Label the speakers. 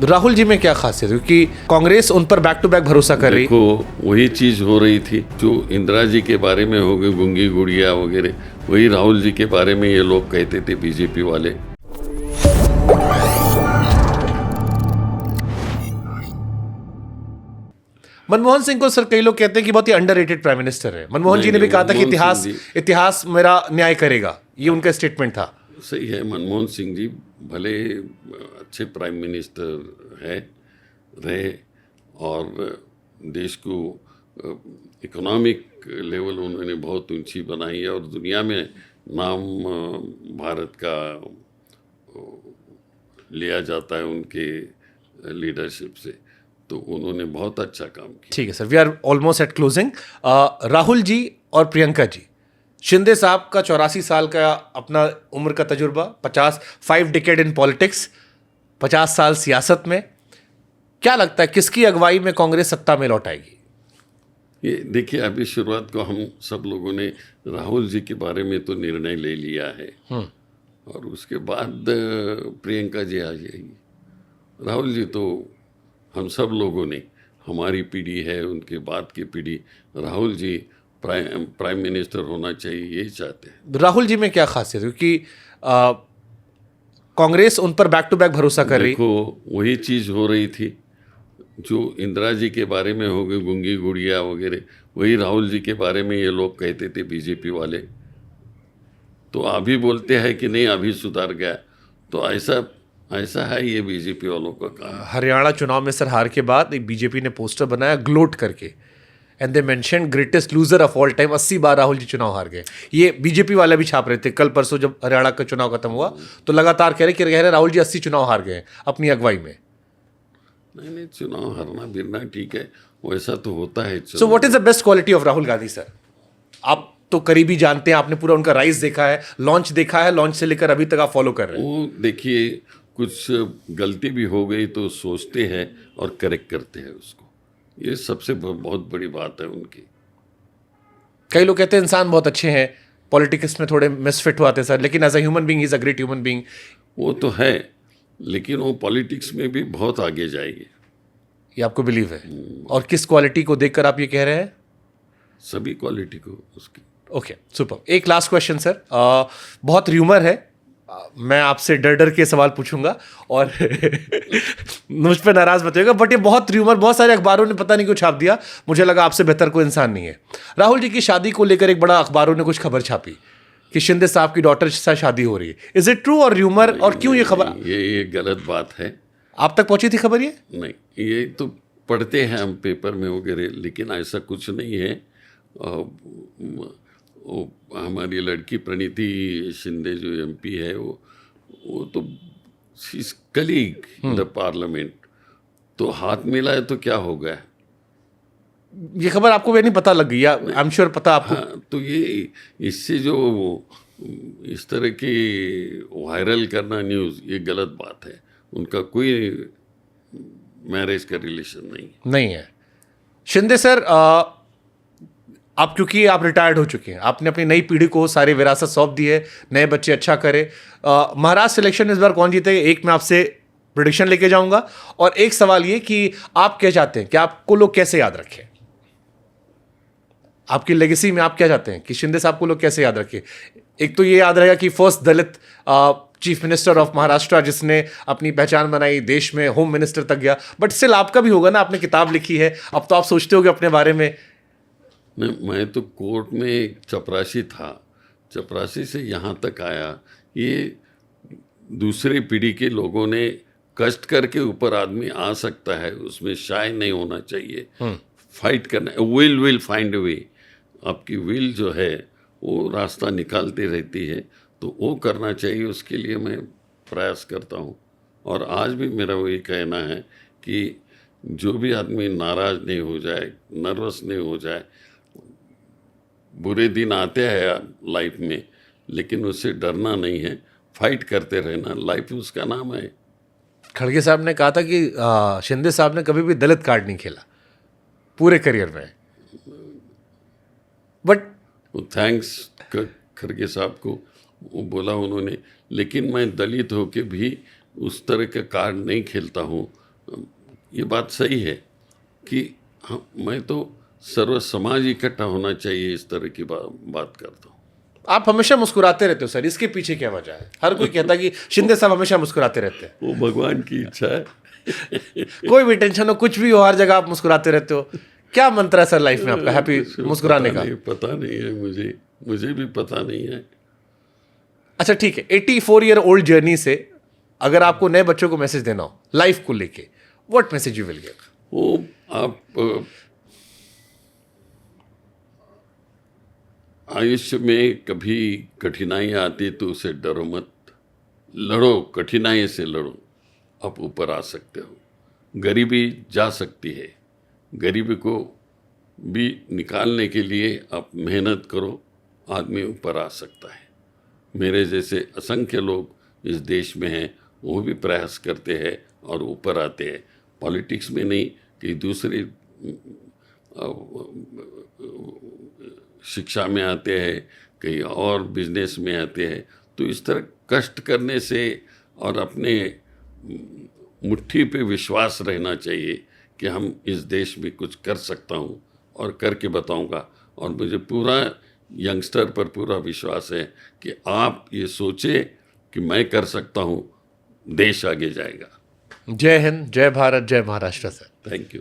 Speaker 1: राहुल जी में क्या खासियत है? क्योंकि कांग्रेस उन पर बैक टू बैक भरोसा कर रही।
Speaker 2: देखो, वही चीज हो रही थी जो इंदिरा जी के बारे में हो गई, गुंगी गुड़िया वगैरह, वही राहुल जी के बारे में ये लोग कहते थे बीजेपी वाले।
Speaker 1: मनमोहन सिंह को सर कई लोग कहते हैं कि बहुत ही अंडररेटेड प्राइम मिनिस्टर है। मनमोहन जी ने भी
Speaker 2: नहीं,
Speaker 1: कहा था कि
Speaker 2: मनमोहन सिंह
Speaker 1: इतिहास मेरा न्याय करेगा, ये उनका स्टेटमेंट था।
Speaker 2: सही है, मनमोहन सिंह जी भले अच्छे प्राइम मिनिस्टर है रहे और देश को इकोनॉमिक लेवल उन्होंने बहुत ऊंची बनाई है और दुनिया में नाम भारत का लिया जाता है उनके लीडरशिप से, तो उन्होंने बहुत अच्छा काम किया।
Speaker 1: ठीक है sir, we are almost at closing. Rahul ji और प्रियंका जी, शिंदे साहब का 84 साल का अपना उम्र का तजुर्बा, 5 डिकेड इन पॉलिटिक्स, 50 साल सियासत में, क्या लगता है किसकी अगुवाई में कांग्रेस सत्ता में लौट आएगी?
Speaker 2: ये देखिए, अभी शुरुआत को हम सब लोगों ने राहुल जी के बारे में तो निर्णय ले लिया है और उसके बाद प्रियंका जी आ जाएगी। राहुल जी तो हम सब लोगों ने, हमारी पीढ़ी है, उनके बाद की पीढ़ी, राहुल जी प्राइम मिनिस्टर होना चाहिए, यही चाहते हैं।
Speaker 1: राहुल जी में क्या खासियत है? क्योंकि कांग्रेस उन पर बैक टू बैक भरोसा कर रही।
Speaker 2: देखो, वही चीज हो रही थी जो इंदिरा जी के बारे में हो गई, गुंगी गुड़िया वगैरह, वही राहुल जी के बारे में ये लोग कहते थे बीजेपी वाले। तो अभी बोलते हैं कि नहीं अभी सुधार गया, तो ऐसा है ये बीजेपी वालों का काम।
Speaker 1: हरियाणा चुनाव में सर हार के बाद एक बीजेपी ने पोस्टर बनाया ग्लोट करके, and they mention greatest loser of all time, 80 बार राहुल जी चुनाव हार गए। ये बीजेपी वाले भी छाप रहे थे कल परसों जब हरियाणा का चुनाव खत्म हुआ, तो लगातार कह रहे राहुल जी 80 चुनाव हार गए अपनी अगुवाई में।
Speaker 2: नहीं, चुनाव हारना बिरना ठीक है, वैसा तो होता है।
Speaker 1: So what is the best quality of Rahul Gandhi sir? आप तो करीबी जानते हैं, आपने पूरा उनका राइज देखा है, लॉन्च देखा है, लॉन्च से लेकर अभी तक आप फॉलो कर रहे हैं।
Speaker 2: वो देखिए, कुछ गलती भी हो गई तो सोचते हैं और करेक्ट करते हैं उसको, ये सबसे बहुत बड़ी बात है उनकी।
Speaker 1: कई लोग कहते हैं इंसान बहुत अच्छे हैं, पॉलिटिक्स में थोड़े मिसफिट हुए थे सर, लेकिन as a human being he is a great human being.
Speaker 2: वो तो है, लेकिन वो पॉलिटिक्स में भी बहुत आगे जाएगी,
Speaker 1: ये आपको बिलीव है? और किस क्वालिटी को देखकर आप ये कह रहे हैं?
Speaker 2: सभी क्वालिटी को उसकी।
Speaker 1: Okay, super. एक लास्ट क्वेश्चन सर, बहुत र्यूमर है, मैं आपसे डर डर के सवाल पूछूंगा और मुझ पर नाराज मत होइएगा, बट ये बहुत र्यूमर, बहुत सारे अखबारों ने पता नहीं क्यों छाप दिया, मुझे लगा आपसे बेहतर कोई इंसान नहीं है। राहुल जी की शादी को लेकर एक बड़ा अखबारों ने कुछ खबर छापी कि शिंदे साहब की डॉटर के साथ शादी हो रही है। इज इट ट्रू और र्यूमर, और क्यों ये खबर?
Speaker 2: ये गलत बात है।
Speaker 1: आप तक पहुंची थी खबर ये?
Speaker 2: नहीं, ये तो पढ़ते हैं हम पेपर में वगैरह, लेकिन ऐसा कुछ नहीं है। वो हमारी लड़की प्रणीति शिंदे जो एमपी है, वो तो कलीग इन द पार्लियामेंट, तो हाथ मिला है तो क्या हो गया?
Speaker 1: ये खबर आपको भी नहीं पता लग गई? आई एम श्योर पता आपको।
Speaker 2: हाँ, तो ये इससे जो इस तरह की वायरल करना न्यूज़, ये गलत बात है। उनका कोई मैरिज का रिलेशन नहीं
Speaker 1: है। शिंदे सर, आप क्योंकि आप रिटायर्ड हो चुके हैं, आपने अपनी नई पीढ़ी को सारी विरासत सौंप दी है, नए बच्चे अच्छा करे। महाराष्ट्र इलेक्शन इस बार कौन जीतेगा? एक मैं आपसे प्रेडिक्शन लेके जाऊंगा, और एक सवाल ये कि आप क्या चाहते हैं कि आपको लोग कैसे याद रखें? आपकी लेगेसी में आप क्या चाहते हैं कि शिंदे साहब को लोग कैसे याद रखें? एक तो ये याद रहेगा कि first Dalit chief minister of Maharashtra, जिसने अपनी पहचान बनाई, देश में होम मिनिस्टर तक गया, बट स्टिल आपका भी होगा ना, आपने किताब लिखी है, अब तो आप सोचते होगे अपने बारे में।
Speaker 2: मैं तो कोर्ट में चपरासी था, चपरासी से यहाँ तक आया। ये दूसरी पीढ़ी के लोगों ने कष्ट करके ऊपर आदमी आ सकता है, उसमें शाय नहीं होना चाहिए, फाइट करना। विल फाइंड अ वे। आपकी विल जो है वो रास्ता निकालती रहती है, तो वो करना चाहिए, उसके लिए मैं प्रयास करता हूँ। और आज भी मेरा वही कहना है कि जो भी आदमी नाराज़ नहीं हो जाए, नर्वस नहीं हो जाए, बुरे दिन आते हैं लाइफ में, लेकिन उससे डरना नहीं है, फाइट करते रहना, लाइफ उसका नाम है।
Speaker 1: खड़गे साहब ने कहा था कि शिंदे साहब ने कभी भी दलित कार्ड नहीं खेला पूरे करियर में, बट
Speaker 2: थैंक्स खड़गे साहब को, वो बोला उन्होंने, लेकिन मैं दलित होके भी उस तरह का कार्ड नहीं खेलता हूँ। ये बात सही है कि मैं तो सर्व समाज इकट्ठा होना चाहिए, इस तरह की बात करता हूँ।
Speaker 1: आप हमेशा मुस्कुराते रहते हो सर, इसके पीछे क्या वजह है? हर कोई कहता है कि शिंदे साहब हमेशा मुस्कुराते रहते हैं।
Speaker 2: वो भगवान की इच्छा है।
Speaker 1: कोई भी टेंशन हो, कुछ भी हो, हर जगह आप मुस्कुराते रहते हो। क्या मंत्र है सर लाइफ में आपका हैप्पी मुस्कुराने का?
Speaker 2: पता नहीं है, मुझे भी पता नहीं है।
Speaker 1: अच्छा ठीक है, 84 ईयर ओल्ड जर्नी से अगर आपको नए बच्चों को मैसेज देना हो लाइफ को लेके, what message you will give?
Speaker 2: वो आप आयुष्य में कभी कठिनाई आती तो उसे डरो मत, लड़ो, कठिनाई से लड़ो, आप ऊपर आ सकते हो। गरीबी जा सकती है, गरीबी को भी निकालने के लिए आप मेहनत करो, आदमी ऊपर आ सकता है। मेरे जैसे असंख्य लोग इस देश में हैं, वो भी प्रयास करते हैं और ऊपर आते हैं। पॉलिटिक्स में नहीं कि दूसरी शिक्षा में आते हैं, कहीं और बिजनेस में आते हैं। तो इस तरह कष्ट करने से और अपने मुट्ठी पे विश्वास रहना चाहिए कि हम इस देश में कुछ कर सकता हूँ और करके बताऊँगा। और मुझे पूरा यंगस्टर पर पूरा विश्वास है कि आप ये सोचे कि मैं कर सकता हूँ, देश आगे जाएगा।
Speaker 1: जय हिंद, जय भारत, जय महाराष्ट्र सर।
Speaker 2: Thank you.